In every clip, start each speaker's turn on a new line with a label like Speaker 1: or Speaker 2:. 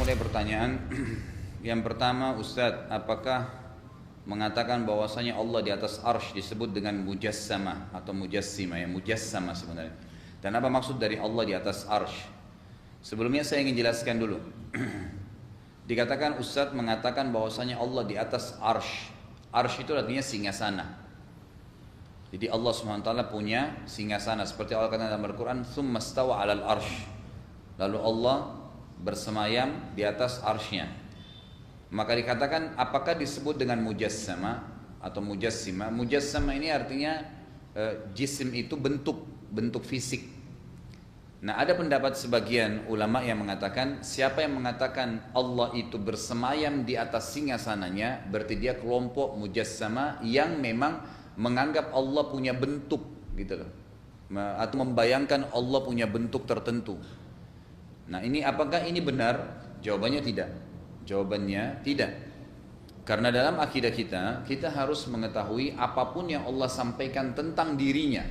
Speaker 1: mulai pertanyaan. Yang pertama, Ustadz, apakah mengatakan bahwasanya Allah di atas arsy disebut dengan mujassama atau mujassima, ya mujassama sebenarnya. Dan apa maksud dari Allah di atas arsy? Sebelumnya saya ingin jelaskan dulu. Dikatakan Ustadz mengatakan bahwasanya Allah di atas arsy. Arsy itu artinya singgasana. Jadi Allah SWT punya singgasana seperti Allah kata dalam Al-Quran, "Tsumma stawa 'alal arsy." Lalu Allah bersemayam di atas arsy-Nya. Maka dikatakan apakah disebut dengan mujassama atau mujassima? Mujassama ini artinya jisim itu bentuk fisik. Nah, ada pendapat sebagian ulama yang mengatakan siapa yang mengatakan Allah itu bersemayam di atas singgasananya, berarti dia kelompok mujassama yang memang menganggap Allah punya bentuk gitu loh. Atau membayangkan Allah punya bentuk tertentu. Nah, ini apakah ini benar? Jawabannya tidak. Jawabannya tidak. Karena dalam akidah kita harus mengetahui apapun yang Allah sampaikan tentang dirinya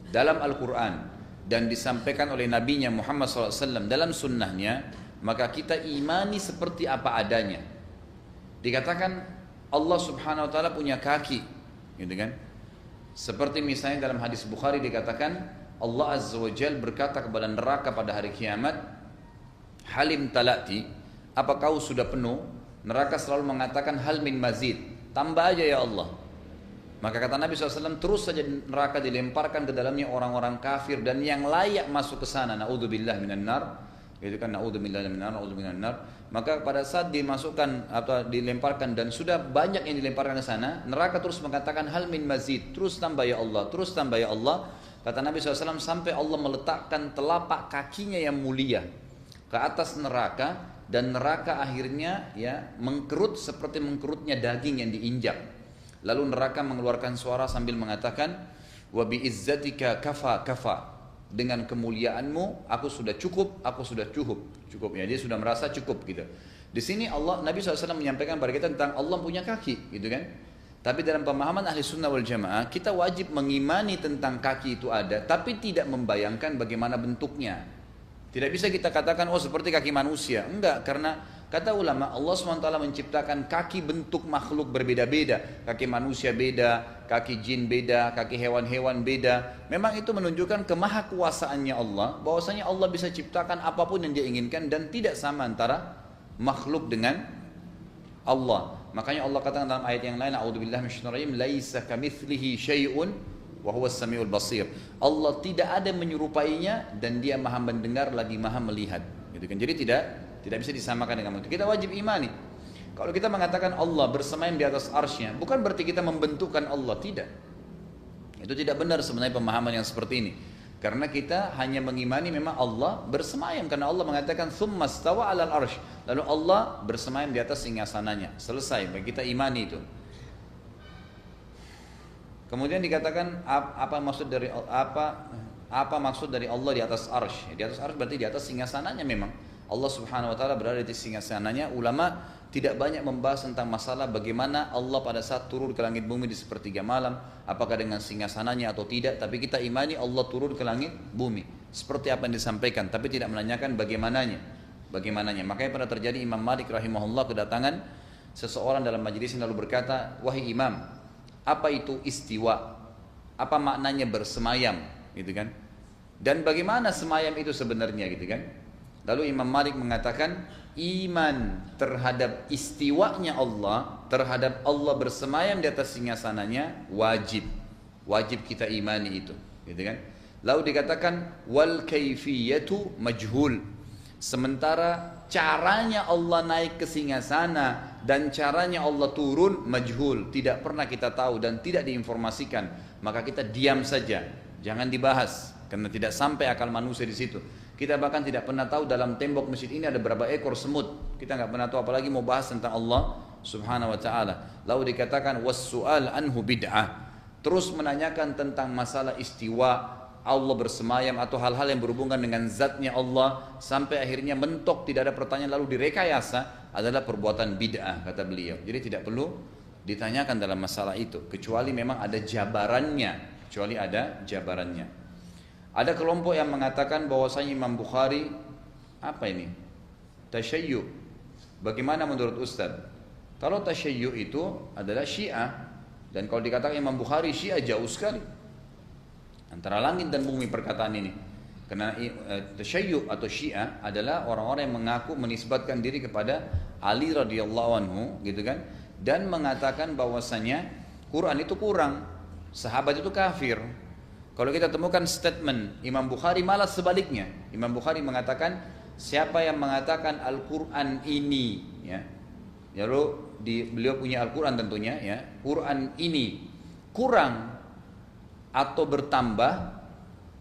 Speaker 1: dalam Al-Quran dan disampaikan oleh Nabi-Nya Muhammad SAW dalam sunnahnya, maka kita imani seperti apa adanya. Dikatakan Allah Subhanahu Wa Taala punya kaki, gitu kan? Seperti misalnya dalam hadis Bukhari dikatakan Allah Azza wa Jal berkata kepada neraka pada hari kiamat, "Halim talati, apa kau sudah penuh?" Neraka selalu mengatakan, "Hal min mazid, tambah aja ya Allah." Maka kata Nabi SAW, terus saja neraka dilemparkan ke dalamnya orang-orang kafir dan yang layak masuk ke sana. Naudzubillah minan nar. Gitu kan, naudzubillah minan nar, naudzubillah minan nar. Maka pada saat dimasukkan atau dilemparkan dan sudah banyak yang dilemparkan ke sana, neraka terus mengatakan, "Hal min mazid, terus tambah ya Allah, terus tambah ya Allah." Kata Nabi SAW, sampai Allah meletakkan telapak kakinya yang mulia ke atas neraka, dan neraka akhirnya ya mengkerut seperti mengkerutnya daging yang diinjak. Lalu neraka mengeluarkan suara sambil mengatakan, "Wa bi izzatika kafa kafa." Dengan kemuliaanmu aku sudah cukup, aku sudah cukup. Cukup ya, dia sudah merasa cukup gitu. Di sini Nabi SAW menyampaikan kepada kita tentang Allah punya kaki, gitu kan? Tapi dalam pemahaman ahli sunnah wal jamaah, kita wajib mengimani tentang kaki itu ada, tapi tidak membayangkan bagaimana bentuknya. Tidak bisa kita katakan, oh seperti kaki manusia. Enggak, karena kata ulama, Allah SWT menciptakan kaki bentuk makhluk berbeda-beda. Kaki manusia beda, kaki jin beda, kaki hewan-hewan beda. Memang itu menunjukkan kemahakuasaannya Allah, bahwasanya Allah bisa ciptakan apapun yang dia inginkan dan tidak sama antara makhluk dengan Allah. Makanya Allah katakan dalam ayat yang lain, "A'udzubillahi minasyaitonir rajim, laisa kamitslihi syai'un wa huwas samiul basir." Allah tidak ada menyerupainya dan dia Maha mendengar lagi Maha melihat. Gitu kan. Jadi tidak bisa disamakan dengan itu. Kita wajib imani. Kalau kita mengatakan Allah bersemayam di atas arsy-Nya, bukan berarti kita membentukkan Allah, tidak. Itu tidak benar sebenarnya pemahaman yang seperti ini. Karena kita hanya mengimani memang Allah bersemayam, karena Allah mengatakan tsumma stawa 'alal arsy. Lalu Allah bersemayam di atas singgasananya. Selesai, bagi kita imani itu. Kemudian dikatakan apa maksud dari Allah di atas arsy? Di atas arsy berarti di atas singgasananya memang. Allah Subhanahu wa taala berada di singgasananya. Ulama tidak banyak membahas tentang masalah bagaimana Allah pada saat turun ke langit bumi di sepertiga malam, apakah dengan singgasananya atau tidak, tapi kita imani Allah turun ke langit bumi seperti apa yang disampaikan, tapi tidak menanyakan bagaimananya. Makanya pernah terjadi Imam Malik rahimahullah kedatangan seseorang dalam majelis lalu berkata, "Wahai Imam, apa itu istiwa? Apa maknanya bersemayam?" Gitu kan? Dan bagaimana semayam itu sebenarnya, gitu kan? Lalu Imam Malik mengatakan, iman terhadap istiwanya Allah, terhadap Allah bersemayam di atas singgasananya wajib kita imani itu, gitu kan? Lalu dikatakan wal kaifiyatu majhul. Sementara caranya Allah naik ke singgasana dan caranya Allah turun majhul, tidak pernah kita tahu dan tidak diinformasikan. Maka kita diam saja, jangan dibahas karena tidak sampai akal manusia di situ. Kita bahkan tidak pernah tahu dalam tembok masjid ini ada berapa ekor semut. Kita nggak pernah tahu, apalagi mau bahas tentang Allah Subhanahu wa taala. Lalu dikatakan was-su'al anhu bid'ah. Terus menanyakan tentang masalah istiwa, Allah bersemayam atau hal-hal yang berhubungan dengan zatnya Allah sampai akhirnya mentok, tidak ada pertanyaan lalu direkayasa, adalah perbuatan bid'ah, kata beliau. Jadi tidak perlu ditanyakan dalam masalah itu kecuali memang ada jabarannya, Ada kelompok yang mengatakan bahwasanya Imam Bukhari apa ini? tasyayyu. Bagaimana menurut Ustaz? Kalau tasyayyu itu adalah Syiah, dan kalau dikatakan Imam Bukhari Syiah, jauh sekali antara langit dan bumi perkataan ini. Karena tasyayyu atau Syiah adalah orang-orang yang mengaku menisbatkan diri kepada Ali radhiyallahu anhu, gitu kan, dan mengatakan bahwasanya Quran itu kurang, sahabat itu kafir. Kalau kita temukan statement Imam Bukhari malah sebaliknya. Imam Bukhari mengatakan siapa yang mengatakan Al-Quran ini, ya, lalu beliau punya Al-Quran tentunya, ya, Quran ini kurang atau bertambah,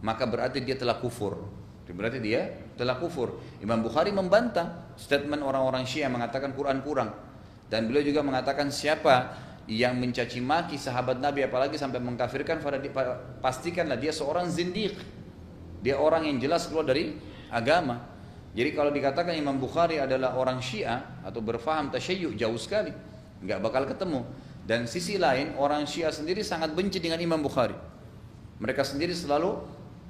Speaker 1: maka berarti dia telah kufur. Berarti dia telah kufur. Imam Bukhari membantah statement orang-orang Syiah mengatakan Quran kurang. Dan beliau juga mengatakan siapa yang mencaci maki sahabat Nabi apalagi sampai mengkafirkan, pastikanlah dia seorang zindiq. Dia orang yang jelas keluar dari agama. Jadi kalau dikatakan Imam Bukhari adalah orang Syiah atau berfaham tasyayyu, jauh sekali, nggak bakal ketemu. Dan sisi lain orang Syiah sendiri sangat benci dengan Imam Bukhari. Mereka sendiri selalu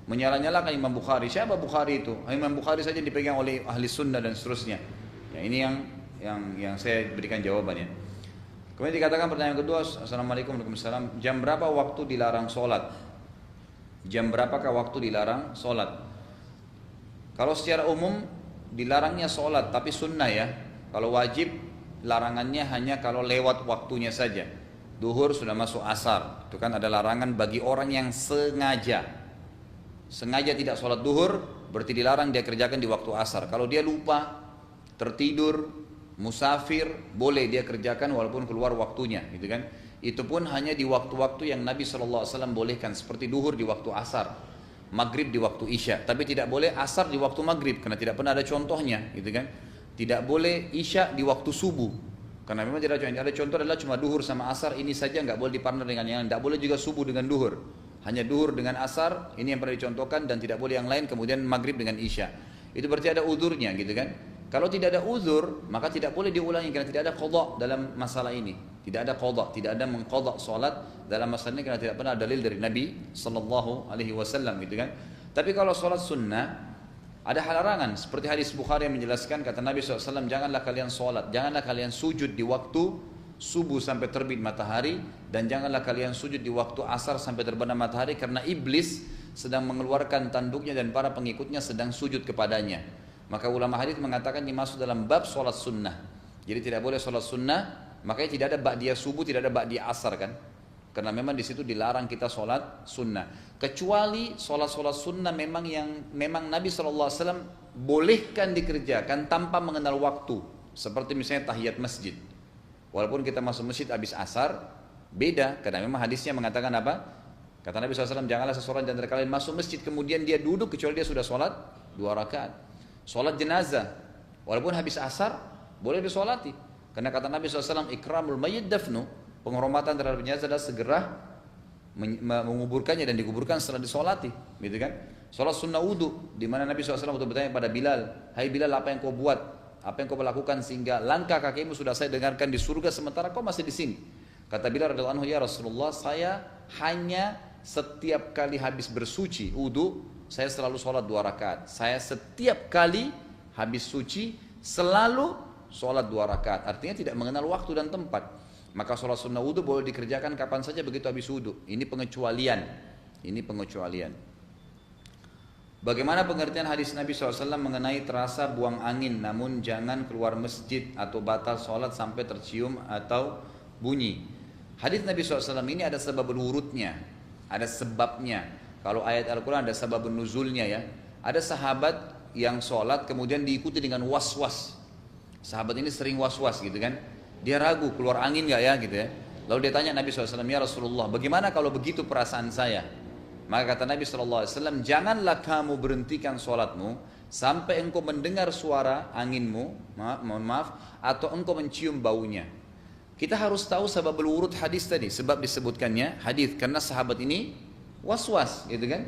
Speaker 1: menyala-nyalakan Imam Bukhari. Siapa Bukhari itu? Imam Bukhari saja dipegang oleh ahli sunnah dan seterusnya. Ya, ini yang saya berikan jawabannya. Kemudian dikatakan pertanyaan kedua, Assalamualaikum warahmatullahi wabarakatuh. Jam berapa waktu dilarang sholat? Jam berapakah waktu dilarang sholat? Kalau secara umum dilarangnya sholat, tapi sunnah ya. Kalau wajib larangannya hanya kalau lewat waktunya saja. Duhur sudah masuk asar, itu kan ada larangan bagi orang yang sengaja tidak sholat duhur, berarti dilarang dia kerjakan di waktu asar. Kalau dia lupa, tertidur, musafir, boleh dia kerjakan walaupun keluar waktunya, gitu kan. Itu pun hanya di waktu-waktu yang Nabi SAW bolehkan, seperti duhur di waktu asar, maghrib di waktu isya. Tapi tidak boleh asar di waktu maghrib, karena tidak pernah ada contohnya, gitu kan. Tidak boleh isya di waktu subuh, karena memang tidak ada contoh, adalah cuma duhur sama asar, ini saja, nggak boleh dipartner dengan yang lain. Tidak boleh juga subuh dengan duhur, hanya duhur dengan asar, ini yang pernah dicontohkan, dan tidak boleh yang lain, kemudian maghrib dengan isya. Itu berarti ada uzurnya, gitu kan. Kalau tidak ada uzur, maka tidak boleh diulangi, karena tidak ada qadha dalam masalah ini. Tidak ada qadha, tidak ada mengqadha salat dalam masalah ini, karena tidak pernah dalil dari Nabi sallallahu alaihi wasallam, gitu kan. Tapi kalau salat sunnah ada larangan, seperti hadis Bukhari yang menjelaskan, kata Nabi SAW, janganlah kalian salat, janganlah kalian sujud di waktu subuh sampai terbit matahari, dan janganlah kalian sujud di waktu asar sampai terbenam matahari, karena iblis sedang mengeluarkan tanduknya dan para pengikutnya sedang sujud kepadanya. Maka ulama hadis mengatakan ini masuk dalam bab sholat sunnah. Jadi tidak boleh sholat sunnah, makanya tidak ada ba'diyah subuh, tidak ada ba'diyah asar kan. Karena memang di situ dilarang kita sholat sunnah. Kecuali sholat sunnah memang yang memang Nabi SAW bolehkan dikerjakan tanpa mengenal waktu. Seperti misalnya tahiyat masjid. Walaupun kita masuk masjid habis asar, beda. Karena memang hadisnya mengatakan apa? Kata Nabi SAW, janganlah seseorang di antara kalian masuk masjid kemudian dia duduk kecuali dia sudah sholat 2 rakaat. Sholat jenazah, walaupun habis asar, boleh disolati. Karena kata Nabi SAW, ikramul mayyit dafnu, penghormatan terhadap jenazah adalah segera menguburkannya dan dikuburkan setelah disolati, gitu kan. Sholat sunnah wudu, di mana Nabi SAW bertanya pada Bilal, hai Bilal, apa yang kau buat, apa yang kau lakukan sehingga langkah kakimu sudah saya dengarkan di surga sementara kau masih di sini. Kata Bilal radhiyallahu anhu, ya Rasulullah, saya hanya setiap kali habis bersuci wudu, saya selalu sholat 2 rakaat. Saya setiap kali habis suci selalu sholat 2 rakaat. Artinya tidak mengenal waktu dan tempat. Maka sholat sunnah wudu boleh dikerjakan kapan saja begitu habis wudu. Ini pengecualian. Ini pengecualian. Bagaimana pengertian hadis Nabi SAW mengenai terasa buang angin, namun jangan keluar masjid atau batal sholat sampai tercium atau bunyi. Hadis Nabi SAW ini ada sebab urutnya, ada sebabnya. Kalau ayat Al-Quran ada sababun nuzulnya ya. Ada sahabat yang sholat kemudian diikuti dengan was-was. Sahabat ini sering was-was gitu kan. Dia ragu keluar angin gak ya gitu ya. Lalu dia tanya Nabi SAW, ya Rasulullah, bagaimana kalau begitu perasaan saya? Maka kata Nabi SAW, janganlah kamu berhentikan sholatmu sampai engkau mendengar suara anginmu, mohon maaf, atau engkau mencium baunya. Kita harus tahu sababul wurud hadis tadi, sebab disebutkannya hadis karena sahabat ini was-was gitu kan.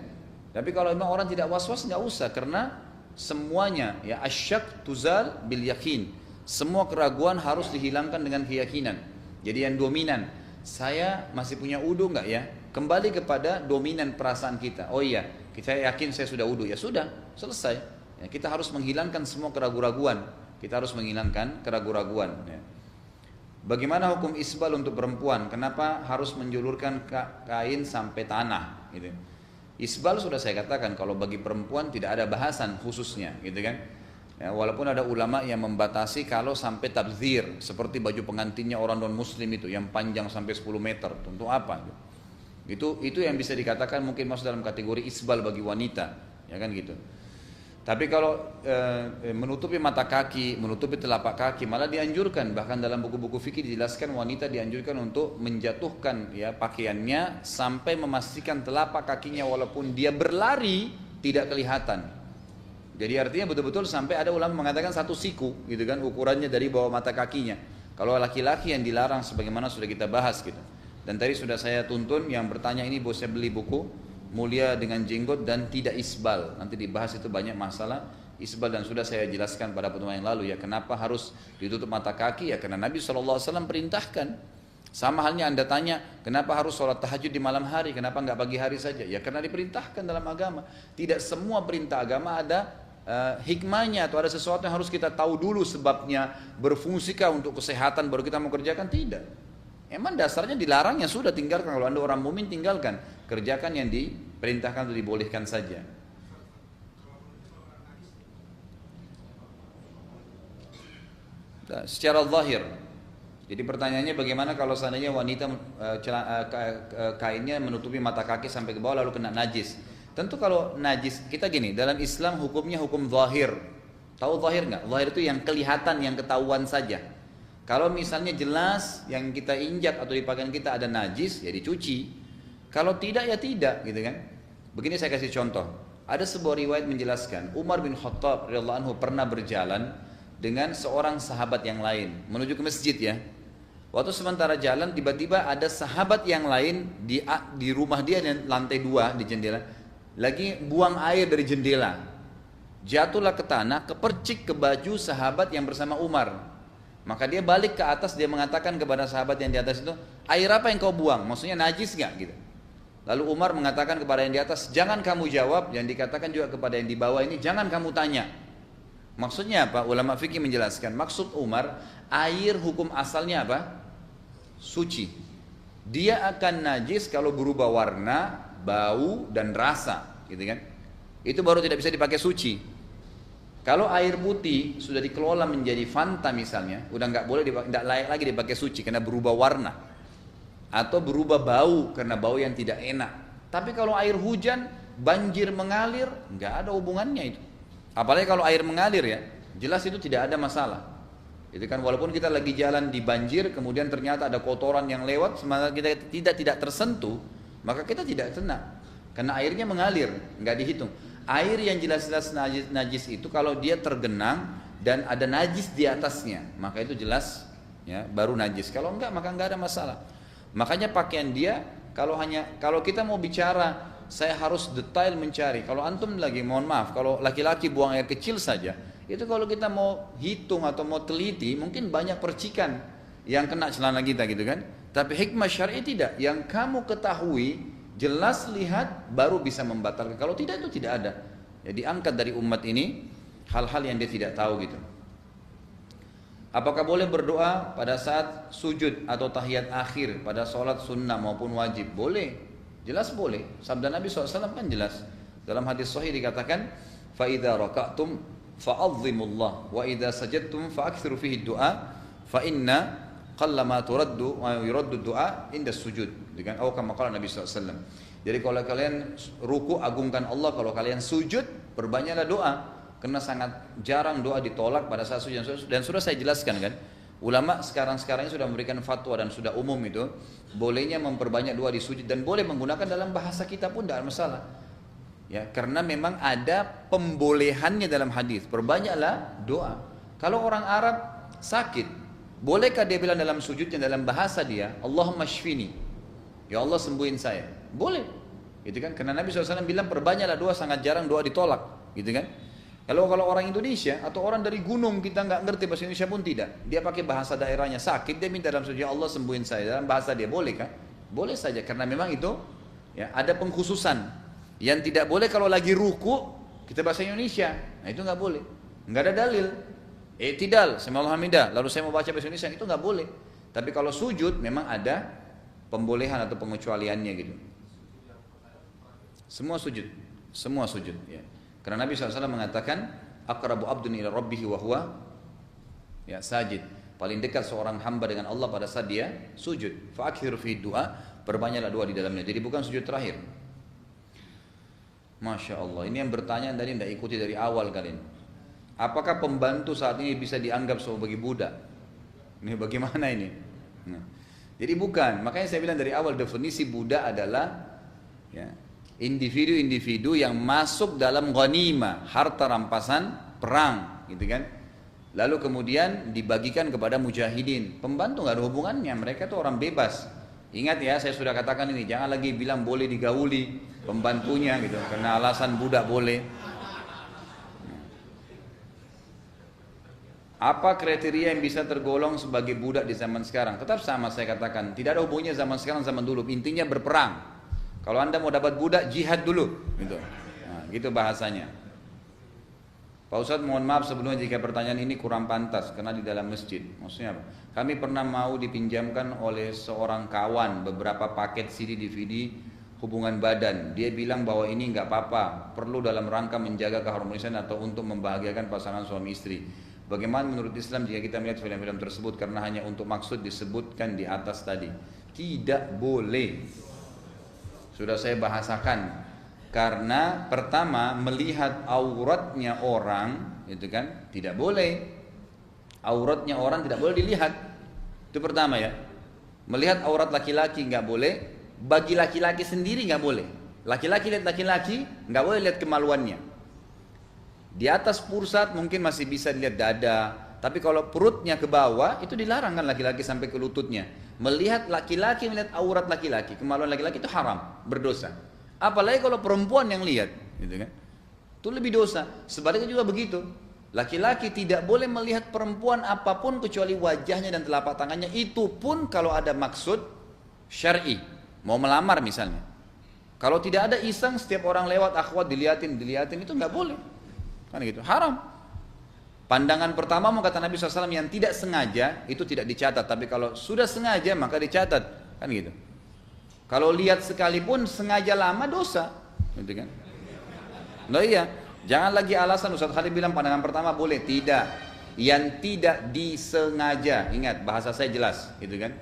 Speaker 1: Tapi kalau memang orang tidak was-was nggak usah, karena semuanya ya asyak tuzal bil yakin. Semua keraguan harus dihilangkan dengan keyakinan. Jadi yang dominan, saya masih punya wudu nggak ya? Kembali kepada dominan perasaan kita. Oh iya, kita yakin saya sudah wudu, ya sudah selesai. Ya, kita harus menghilangkan semua keraguan-keraguan. Kita harus menghilangkan keraguan-raguan. Ya. Bagaimana hukum isbal untuk perempuan? Kenapa harus menjulurkan kain sampai tanah? Gitu. Isbal sudah saya katakan, kalau bagi perempuan tidak ada bahasan khususnya, gitu kan? Ya, walaupun ada ulama yang membatasi kalau sampai tabzir, seperti baju pengantinnya orang non muslim itu yang panjang sampai 10 meter, tentu apa? Itu yang bisa dikatakan mungkin masuk dalam kategori isbal bagi wanita, ya kan gitu. Tapi kalau menutupi mata kaki, menutupi telapak kaki malah dianjurkan, bahkan dalam buku-buku fikih dijelaskan wanita dianjurkan untuk menjatuhkan ya pakaiannya sampai memastikan telapak kakinya walaupun dia berlari tidak kelihatan. Jadi artinya betul-betul sampai ada ulama mengatakan 1 siku gitu kan ukurannya dari bawah mata kakinya. Kalau laki-laki yang dilarang sebagaimana sudah kita bahas gitu. Dan tadi sudah saya tuntun yang bertanya ini bahwa saya beli buku Mulia dengan Jenggot dan Tidak Isbal. Nanti dibahas itu banyak masalah isbal dan sudah saya jelaskan pada pertemuan yang lalu ya. Kenapa harus ditutup mata kaki ya? Karena Nabi SAW perintahkan. Sama halnya Anda tanya, kenapa harus sholat tahajud di malam hari? Kenapa nggak pagi hari saja? Ya karena diperintahkan dalam agama. Tidak semua perintah agama ada hikmahnya atau ada sesuatu yang harus kita tahu dulu sebabnya, berfungsikah untuk kesehatan baru kita mau kerjakan? Tidak. Emang dasarnya dilarang ya sudah tinggalkan. Kalau Anda orang mukmin tinggalkan, kerjakan yang diperintahkan atau dibolehkan saja. Secara zahir. Jadi pertanyaannya bagaimana kalau seandainya wanita kainnya menutupi mata kaki sampai ke bawah lalu kena najis. Tentu kalau najis, kita gini, dalam Islam hukumnya hukum zahir. Tahu zahir nggak? Zahir itu yang kelihatan, yang ketahuan saja. Kalau misalnya jelas yang kita injak atau di pakaian kita ada najis, ya dicuci. Kalau tidak, ya tidak, gitu kan? Begini saya kasih contoh. Ada sebuah riwayat menjelaskan, Umar bin Khattab radhiyallahu anhu pernah berjalan dengan seorang sahabat yang lain menuju ke masjid ya. Waktu sementara jalan, tiba-tiba ada sahabat yang lain di rumah dia dan lantai 2 di jendela, lagi buang air dari jendela. Jatuhlah ke tanah, kepercik ke baju sahabat yang bersama Umar. Maka dia balik ke atas, dia mengatakan kepada sahabat yang di atas itu, air apa yang kau buang? Maksudnya najis nggak? Gitu. Lalu Umar mengatakan kepada yang di atas, jangan kamu jawab. Yang dikatakan juga kepada yang di bawah ini, jangan kamu tanya. Maksudnya apa? Ulama fikih menjelaskan. Maksud Umar, air hukum asalnya apa? Suci. Dia akan najis kalau berubah warna, bau dan rasa, gitu kan? Itu baru tidak bisa dipakai suci. Kalau air putih sudah dikelola menjadi Fanta misalnya, udah nggak boleh, nggak layak lagi dipakai suci karena berubah warna atau berubah bau karena bau yang tidak enak. Tapi kalau air hujan banjir mengalir, nggak ada hubungannya itu. Apalagi kalau air mengalir ya, jelas itu tidak ada masalah. Itu kan walaupun kita lagi jalan di banjir, kemudian ternyata ada kotoran yang lewat, sementara kita tidak tersentuh, maka kita tidak kena, karena airnya mengalir, nggak dihitung. Air yang jelas-jelas najis itu kalau dia tergenang dan ada najis di atasnya, maka itu jelas ya baru najis. Kalau enggak maka enggak ada masalah. Makanya pakaian dia kalau kita mau bicara, saya harus detail mencari. Kalau antum lagi, mohon maaf, kalau laki-laki buang air kecil saja, itu kalau kita mau hitung atau mau teliti, mungkin banyak percikan yang kena celana kita gitu kan. Tapi hikmah syar'i tidak. Yang kamu ketahui jelas lihat baru bisa membatalkan. Kalau tidak itu tidak ada. Jadi angkat dari umat ini hal-hal yang dia tidak tahu gitu. Apakah boleh berdoa pada saat sujud atau tahiyat akhir pada sholat sunnah maupun wajib? Boleh, jelas boleh. Sabda Nabi SAW kan jelas. Dalam hadis sahih dikatakan, فَإِذَا رَكَعْتُمْ فَأَظِّمُوا اللَّهِ وَإِذَا سَجَدْتُمْ فَأَكْثِرُوا فِيهِ الدُّعَاء فَإِنَّ qallama turaddu wa yuraddu du'a inda sujud, dengan atau kama qala Nabi SAW. Jadi kalau kalian ruku agungkan Allah, kalau kalian sujud perbanyaklah doa, karena sangat jarang doa ditolak pada saat sujud. Dan sudah saya jelaskan kan, ulama sekarang ini sudah memberikan fatwa dan sudah umum itu bolehnya memperbanyak doa di sujud dan boleh menggunakan dalam bahasa kita pun tidak masalah. Ya, karena memang ada pembolehannya dalam hadis, perbanyaklah doa. Kalau orang Arab sakit, bolehkah dia bilang dalam sujudnya dalam bahasa dia, Allahumma shfini, ya Allah sembuhin saya? Boleh, gitu kan? Karena Nabi SAW bilang perbanyaklah doa, sangat jarang doa ditolak, gitu kan? Kalau orang Indonesia atau orang dari gunung kita nggak ngerti bahasa Indonesia pun tidak, dia pakai bahasa daerahnya sakit, dia minta dalam sujud ya Allah sembuhin saya dalam bahasa dia, boleh kan? Boleh saja, karena memang itu ya ada pengkhususan. Yang tidak boleh kalau lagi ruku kita bahasa Indonesia, nah itu nggak boleh, nggak ada dalil. I'tidal, sami Allahu hamidah, lalu saya mau baca bahasa Indonesia, itu nggak boleh. Tapi kalau sujud memang ada pembolehan atau pengecualiannya gitu. Semua sujud, semua sujud. Ya. Karena Nabi SAW mengatakan, aqrabu abdun ila rabbihi wa huwa ya sajid. Paling dekat seorang hamba dengan Allah pada saat dia sujud. Fa'akhir fi du'a, perbanyaklah doa di dalamnya. Jadi bukan sujud terakhir. Masya Allah, ini yang bertanya tadi tidak ikuti dari awal kalian. Apakah pembantu saat ini bisa dianggap sebagai budak? Ini bagaimana ini? Nah, jadi bukan, makanya saya bilang dari awal definisi budak adalah ya, individu-individu yang masuk dalam ghanimah, harta rampasan perang, gitu kan? Lalu kemudian dibagikan kepada mujahidin. Pembantu nggak ada hubungannya, mereka itu orang bebas. Ingat ya, saya sudah katakan ini, jangan lagi bilang boleh digauli pembantunya gitu, karena alasan budak boleh. Apa kriteria yang bisa tergolong sebagai budak di zaman sekarang? Tetap sama saya katakan, tidak ada hubungannya zaman sekarang zaman dulu. Intinya berperang. Kalau anda mau dapat budak, jihad dulu, gitu. Nah, gitu bahasanya. Pak Ustadz, mohon maaf sebelumnya jika pertanyaan ini kurang pantas karena di dalam masjid. Maksudnya apa? Kami pernah mau dipinjamkan oleh seorang kawan beberapa paket CD DVD hubungan badan. Dia bilang bahwa ini nggak apa-apa, perlu dalam rangka menjaga keharmonisan atau untuk membahagiakan pasangan suami istri. Bagaimana menurut Islam jika kita melihat film-film tersebut karena hanya untuk maksud disebutkan di atas tadi? Tidak boleh. Sudah saya bahasakan. Karena pertama melihat auratnya orang, itu kan tidak boleh. Auratnya orang tidak boleh dilihat. Itu pertama ya. Melihat aurat laki-laki nggak boleh. Bagi laki-laki sendiri nggak boleh. Laki-laki lihat laki-laki nggak boleh lihat kemaluannya. Di atas pusat mungkin masih bisa dilihat dada, tapi kalau perutnya ke bawah itu dilarang kan laki-laki sampai ke lututnya. Melihat laki-laki melihat aurat laki-laki, kemaluan laki-laki itu haram, berdosa. Apalagi kalau perempuan yang lihat, gitu kan? Itu lebih dosa. Sebaliknya juga begitu. Laki-laki tidak boleh melihat perempuan apapun kecuali wajahnya dan telapak tangannya. Itu pun kalau ada maksud syar'i, mau melamar misalnya. Kalau tidak ada iseng setiap orang lewat akhwat diliatin itu nggak boleh. Kan gitu, haram. Pandangan pertama mau kata Nabi SAW yang tidak sengaja itu tidak dicatat, tapi kalau sudah sengaja maka dicatat, kan gitu. Kalau lihat sekalipun sengaja lama dosa, gitu kan? Nah iya, jangan lagi alasan Ustaz Khalid bilang pandangan pertama boleh, tidak. Yang tidak disengaja, ingat bahasa saya jelas, gitu kan?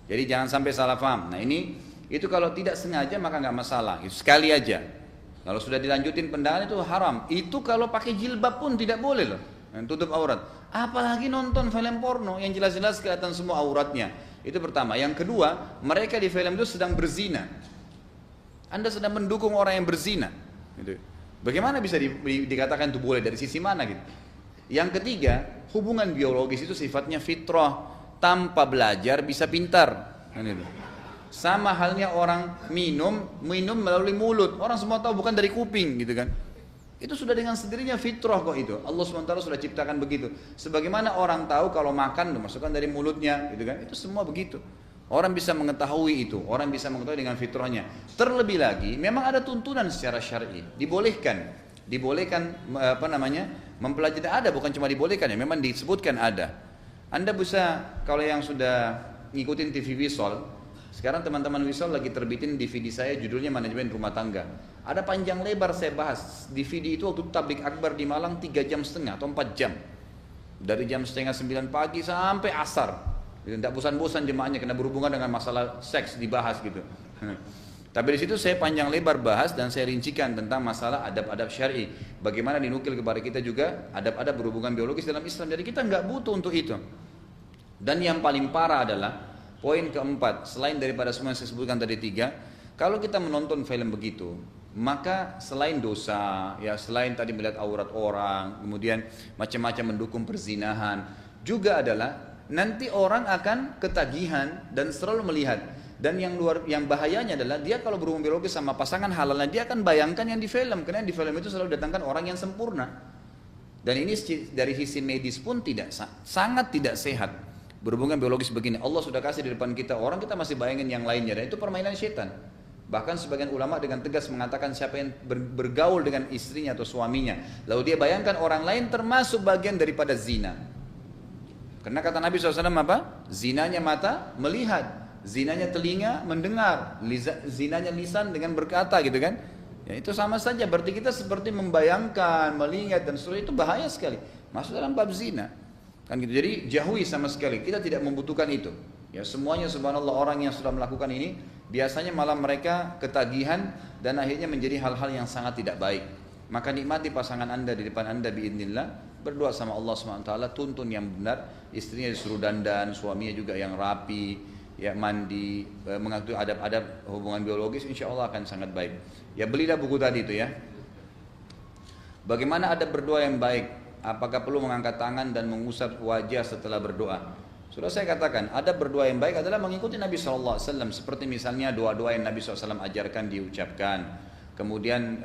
Speaker 1: Jadi jangan sampai salah paham. Nah ini itu kalau tidak sengaja maka nggak masalah, itu sekali aja. Kalau sudah dilanjutin pandangan itu haram. Itu kalau pakai jilbab pun tidak boleh loh. Tutup aurat. Apalagi nonton film porno yang jelas-jelas kelihatan semua auratnya. Itu pertama. Yang kedua, mereka di film itu sedang berzina. Anda sedang mendukung orang yang berzina. Gitu. Bagaimana bisa dikatakan itu boleh? Dari sisi mana gitu? Yang ketiga, hubungan biologis itu sifatnya fitrah. Tanpa belajar bisa pintar. Sama halnya orang minum melalui mulut. Orang semua tahu bukan dari kuping gitu kan. Itu sudah dengan sendirinya fitrah kok itu. Allah SWT sudah ciptakan begitu. Sebagaimana orang tahu kalau makan dimasukkan dari mulutnya gitu kan. Itu semua begitu. Orang bisa mengetahui itu. Orang bisa mengetahui dengan fitrahnya. Terlebih lagi memang ada tuntunan secara syar'i. Dibolehkan mempelajari ada, bukan cuma dibolehkan ya, memang disebutkan ada. Anda bisa kalau yang sudah ngikutin TV Visual. Sekarang teman-teman Wisol lagi terbitin DVD saya judulnya Manajemen Rumah Tangga. Ada panjang lebar saya bahas. DVD itu waktu tablik akbar di Malang 3,5 jam atau 4 jam. Dari jam 8:30 pagi sampai asar. Tidak bosan-bosan jemaahnya karena berhubungan dengan masalah seks dibahas gitu. Tapi di situ saya panjang lebar bahas dan saya rincikan tentang masalah adab-adab syar'i. Bagaimana dinukil kepada kita juga adab-adab berhubungan biologis dalam Islam. Jadi kita nggak butuh untuk itu. Dan yang paling parah adalah poin keempat, selain daripada semua yang saya sebutkan tadi 3, kalau kita menonton film begitu, maka selain dosa, ya selain tadi melihat aurat orang, kemudian macam-macam mendukung perzinahan, juga adalah nanti orang akan ketagihan dan selalu melihat. Dan yang bahayanya adalah dia kalau berhubungan biologis sama pasangan halalnya, dia akan bayangkan yang di film, karena yang di film itu selalu datangkan orang yang sempurna. Dan ini dari sisi medis pun sangat tidak sehat. Berhubungan biologis begini, Allah sudah kasih di depan kita orang, kita masih bayangin yang lainnya, dan itu permainan setan. Bahkan sebagian ulama dengan tegas mengatakan siapa yang bergaul dengan istrinya atau suaminya, lalu dia bayangkan orang lain, termasuk bagian daripada zina. Karena kata Nabi SAW apa? Zinanya mata melihat, zinanya telinga mendengar, zinanya lisan dengan berkata gitu kan. Ya itu sama saja, berarti kita seperti membayangkan, melihat dan seterusnya, itu bahaya sekali. Masuk dalam bab zina. Kan gitu. Jadi jauhi sama sekali, kita tidak membutuhkan itu. Ya semuanya subhanallah orang yang sudah melakukan ini biasanya malah mereka ketagihan dan akhirnya menjadi hal-hal yang sangat tidak baik. Maka nikmati pasangan anda di depan anda biidznillah. Berdoa sama Allah SWT, tuntun yang benar, istrinya disuruh dandan, suaminya juga yang rapi, ya mandi, mengakui adab-adab hubungan biologis, insya Allah akan sangat baik. Ya belilah buku tadi itu ya. Bagaimana adab berdoa yang baik? Apakah perlu mengangkat tangan dan mengusap wajah setelah berdoa? Sudah saya katakan, adab berdoa yang baik adalah mengikuti Nabi SAW. Seperti misalnya doa-doa yang Nabi SAW ajarkan diucapkan. Kemudian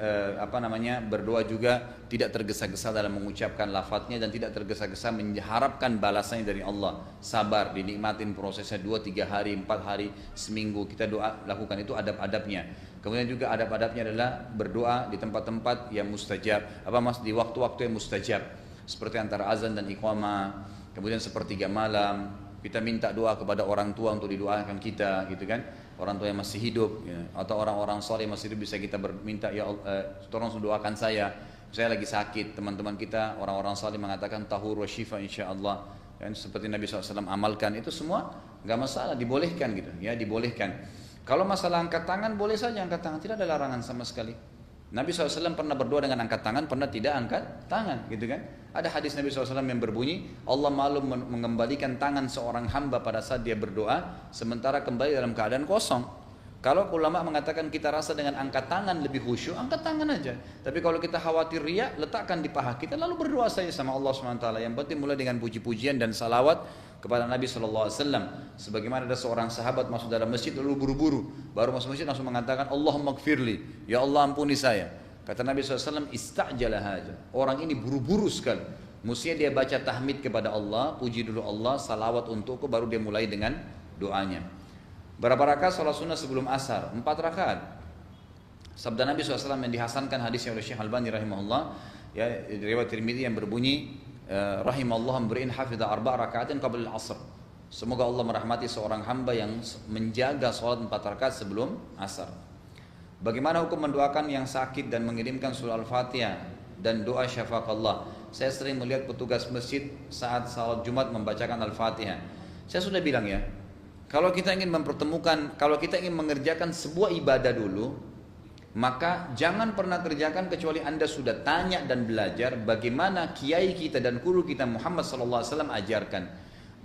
Speaker 1: berdoa juga tidak tergesa-gesa dalam mengucapkan lafadznya dan tidak tergesa-gesa mengharapkan balasannya dari Allah. Sabar, dinikmatin prosesnya 2-3 hari, 4 hari, seminggu. Kita doa lakukan itu adab-adabnya. Kemudian juga adab-adabnya adalah berdoa di tempat-tempat yang mustajab, di waktu-waktu yang mustajab, seperti antara azan dan iqamah. Kemudian sepertiga malam kita minta doa kepada orang tua untuk didoakan kita, gitu kan? Orang tua yang masih hidup, ya, atau orang-orang soleh masih hidup bisa kita minta, ya tolong doakan saya lagi sakit. Teman-teman kita orang-orang soleh mengatakan tahur wa syifa insyaallah, kan seperti Nabi SAW amalkan, itu semua nggak masalah, dibolehkan gitu, ya dibolehkan. Kalau masalah angkat tangan boleh saja angkat tangan, tidak ada larangan sama sekali. Nabi SAW pernah berdoa dengan angkat tangan, pernah tidak angkat tangan, gitu kan? Ada hadis Nabi SAW yang berbunyi, Allah malu mengembalikan tangan seorang hamba pada saat dia berdoa, sementara kembali dalam keadaan kosong. Kalau ulama mengatakan kita rasa dengan angkat tangan lebih khusyuk, angkat tangan aja. Tapi kalau kita khawatir riya, letakkan di paha kita, lalu berdoa saja sama Allah SWT. Yang penting mulai dengan puji-pujian dan salawat kepada Nabi SAW. Sebagaimana ada seorang sahabat masuk dalam masjid lalu buru-buru, baru masuk masjid langsung mengatakan Allahumma gfirli, ya Allah ampuni saya. Kata Nabi SAW, istajala haja, orang ini buru-buru sekali. Mestinya dia baca tahmid kepada Allah, puji dulu Allah, salawat untukku, baru dia mulai dengan doanya. Berapa rakaat salat sunnah sebelum asar? 4 rakaat. Sabda Nabi SAW yang dihasankan hadisnya oleh Syekh Albani rahimahullah, ya riwayat Tirmidzi yang berbunyi rahimallahu amri'in hafidha 4 rakaatin qabla al-'asr. Semoga Allah merahmati seorang hamba yang menjaga salat 4 rakaat sebelum asar. Bagaimana hukum mendoakan yang sakit dan mengirimkan surah Al-Fatihah dan doa syafaqallah? Saya sering melihat petugas masjid saat salat Jumat membacakan Al-Fatihah. Saya sudah bilang ya, kalau kita ingin mempertemukan, kalau kita ingin mengerjakan sebuah ibadah dulu, maka jangan pernah kerjakan kecuali Anda sudah tanya dan belajar bagaimana kiai kita dan guru kita Muhammad SAW ajarkan.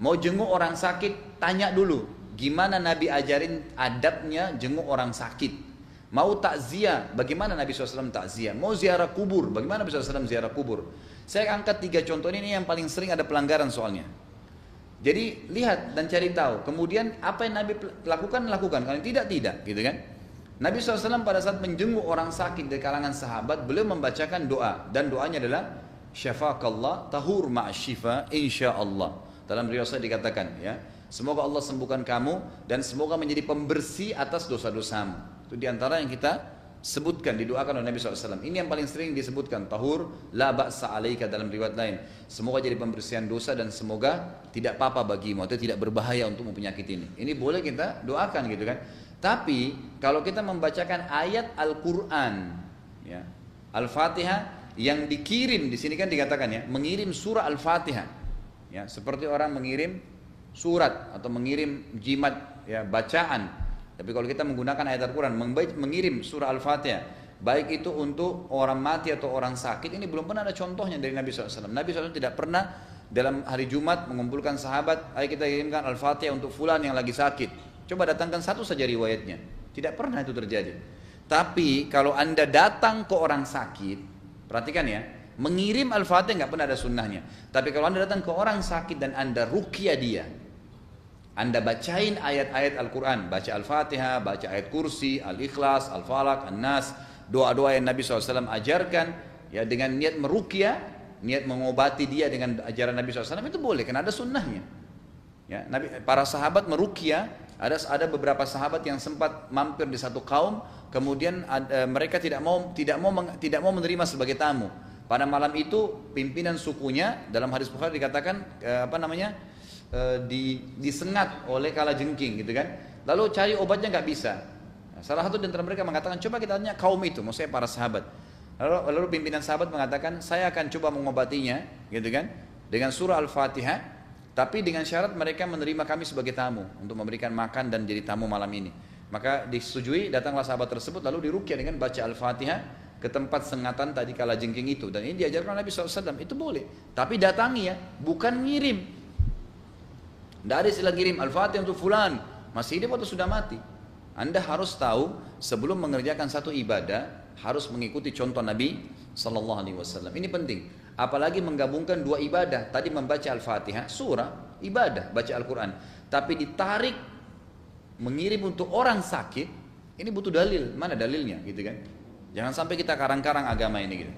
Speaker 1: Mau jenguk orang sakit, tanya dulu gimana Nabi ajarin adabnya jenguk orang sakit. Mau takziah, bagaimana Nabi SAW takziah. Mau ziarah kubur, bagaimana Nabi SAW ziarah kubur. Saya angkat 3 contoh ini yang paling sering ada pelanggaran soalnya. Jadi lihat dan cari tahu. Kemudian apa yang Nabi lakukan, kalau tidak, gitu kan. Nabi SAW pada saat menjenguk orang sakit dari kalangan sahabat, beliau membacakan doa. Dan doanya adalah syafaqallah tahur ma'asyifa insyaallah. Dalam riwayat dikatakan ya, semoga Allah sembuhkan kamu dan semoga menjadi pembersih atas dosa-dosamu. Itu diantara yang kita sebutkan, didoakan oleh Nabi SAW. Ini yang paling sering disebutkan, tahur la ba'sa alaika dalam riwayat lain. Semoga jadi pembersihan dosa dan semoga tidak apa-apa bagimu atau tidak berbahaya untuk penyakit ini. Ini boleh kita doakan gitu kan. Tapi kalau kita membacakan ayat Al-Quran, ya, Al-Fatihah yang dikirim, di sini kan dikatakan ya, mengirim surah Al-Fatihah, ya, seperti orang mengirim surat atau mengirim jimat, ya, bacaan. Tapi kalau kita menggunakan ayat Al-Quran, mengirim surah Al-Fatihah, baik itu untuk orang mati atau orang sakit, ini belum pernah ada contohnya dari Nabi SAW. Nabi SAW tidak pernah dalam hari Jumat mengumpulkan sahabat, ayo kita kirimkan Al-Fatihah untuk fulan yang lagi sakit. Coba datangkan satu saja riwayatnya. Tidak pernah itu terjadi. Tapi kalau Anda datang ke orang sakit, perhatikan ya, mengirim Al-Fatihah nggak pernah ada sunnahnya. Tapi kalau Anda datang ke orang sakit dan Anda ruqyah dia, Anda bacain ayat-ayat Al-Quran, baca Al-Fatihah, baca ayat kursi, Al-Ikhlas, Al-Falaq, An-Nas, doa-doa yang Nabi SAW ajarkan, ya dengan niat meruqyah, niat mengobati dia dengan ajaran Nabi SAW, itu boleh, karena ada sunnahnya. Ya, para sahabat meruqyah, ada beberapa sahabat yang sempat mampir di satu kaum, kemudian mereka tidak mau menerima sebagai tamu. Pada malam itu pimpinan sukunya, dalam hadis Bukhari dikatakan disengat oleh kalajengking gitu kan. Lalu cari obatnya nggak bisa. Nah, salah satu di antara mereka mengatakan, coba kita tanya kaum itu, maksudnya para sahabat. Lalu pimpinan sahabat mengatakan, saya akan coba mengobatinya, gitu kan, dengan surah Al-Fatihah, tapi dengan syarat mereka menerima kami sebagai tamu untuk memberikan makan dan jadi tamu malam ini. Maka disetujui, datanglah sahabat tersebut lalu diruqyah dengan baca Al-Fatihah ke tempat sengatan tadi kalajengking itu. Dan ini diajarkan Nabi SAW, itu boleh. Tapi datangi ya, bukan ngirim. Tidak ada istilah ngirim Al-Fatihah untuk fulan, masih hidup atau sudah mati. Anda harus tahu sebelum mengerjakan satu ibadah harus mengikuti contoh Nabi Sallallahu Alaihi Wasallam. Ini penting. Apalagi menggabungkan dua ibadah. Tadi membaca Al-Fatihah, surah, ibadah, baca Al-Quran. Tapi ditarik mengirim untuk orang sakit, ini butuh dalil. Mana dalilnya, gitu kan? Jangan sampai kita karang-karang agama ini, gitu.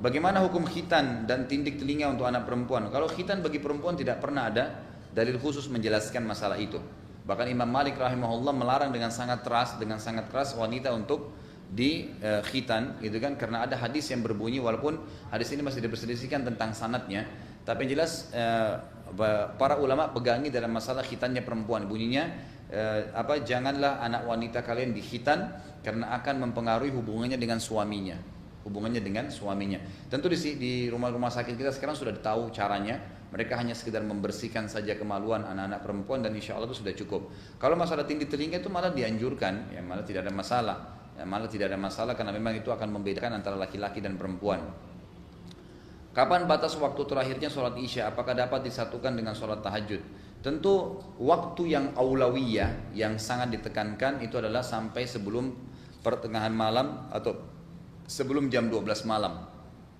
Speaker 1: Bagaimana hukum khitan dan tindik telinga untuk anak perempuan? Kalau khitan bagi perempuan tidak pernah ada dalil khusus menjelaskan masalah itu. Bahkan Imam Malik rahimahullah melarang dengan sangat keras wanita untuk di khitan, gitu kan, karena ada hadis yang berbunyi, walaupun hadis ini masih diperselisihkan tentang sanadnya, tapi yang jelas para ulama pegangi dalam masalah khitannya perempuan. Bunyinya janganlah anak wanita kalian dikhitan karena akan mempengaruhi hubungannya dengan suaminya. Tentu di rumah-rumah sakit kita sekarang sudah tahu caranya. Mereka hanya sekedar membersihkan saja kemaluan anak-anak perempuan dan insya Allah itu sudah cukup. Kalau masalah tindik telinga itu malah dianjurkan, ya malah tidak ada masalah. Karena memang itu akan membedakan antara laki-laki dan perempuan. Kapan batas waktu terakhirnya sholat isya? Apakah dapat disatukan dengan sholat tahajud? Tentu waktu yang aulawiyah yang sangat ditekankan itu adalah sampai sebelum pertengahan malam atau sebelum jam 12 malam.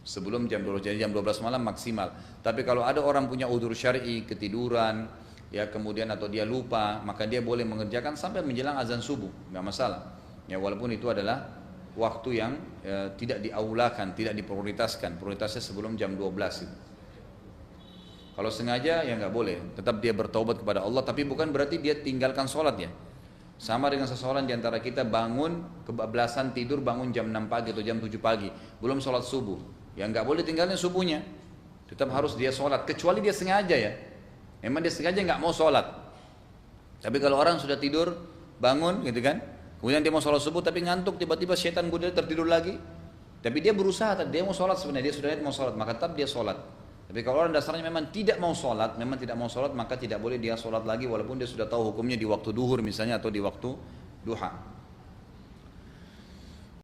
Speaker 1: Sebelum jam 12, jadi jam 12 malam maksimal. Tapi kalau ada orang punya udzur syar'i, ketiduran, ya kemudian atau dia lupa, maka dia boleh mengerjakan sampai menjelang azan subuh, nggak masalah. Ya walaupun itu adalah waktu yang tidak diaulakan, tidak diprioritaskan. Prioritasnya sebelum jam 12 itu. Kalau sengaja ya nggak boleh. Tetap dia bertaubat kepada Allah, tapi bukan berarti dia tinggalkan sholat ya. Sama dengan seseorang di antara kita bangun kebablasan tidur, bangun jam 6 pagi atau jam 7 pagi, belum sholat subuh. Ya nggak boleh tinggalin subuhnya. Tetap harus dia sholat, kecuali dia sengaja ya. Memang dia sengaja nggak mau sholat. Tapi kalau orang sudah tidur, bangun gitu kan, kemudian dia mau sholat subuh tapi ngantuk, tiba-tiba setan goda tertidur lagi. Tapi dia berusaha, dia mau sholat sebenarnya, dia sudah lihat mau sholat, maka tetap dia sholat. Tapi kalau orang dasarnya memang tidak mau sholat, maka tidak boleh dia sholat lagi walaupun dia sudah tahu hukumnya di waktu duhur misalnya atau di waktu duha.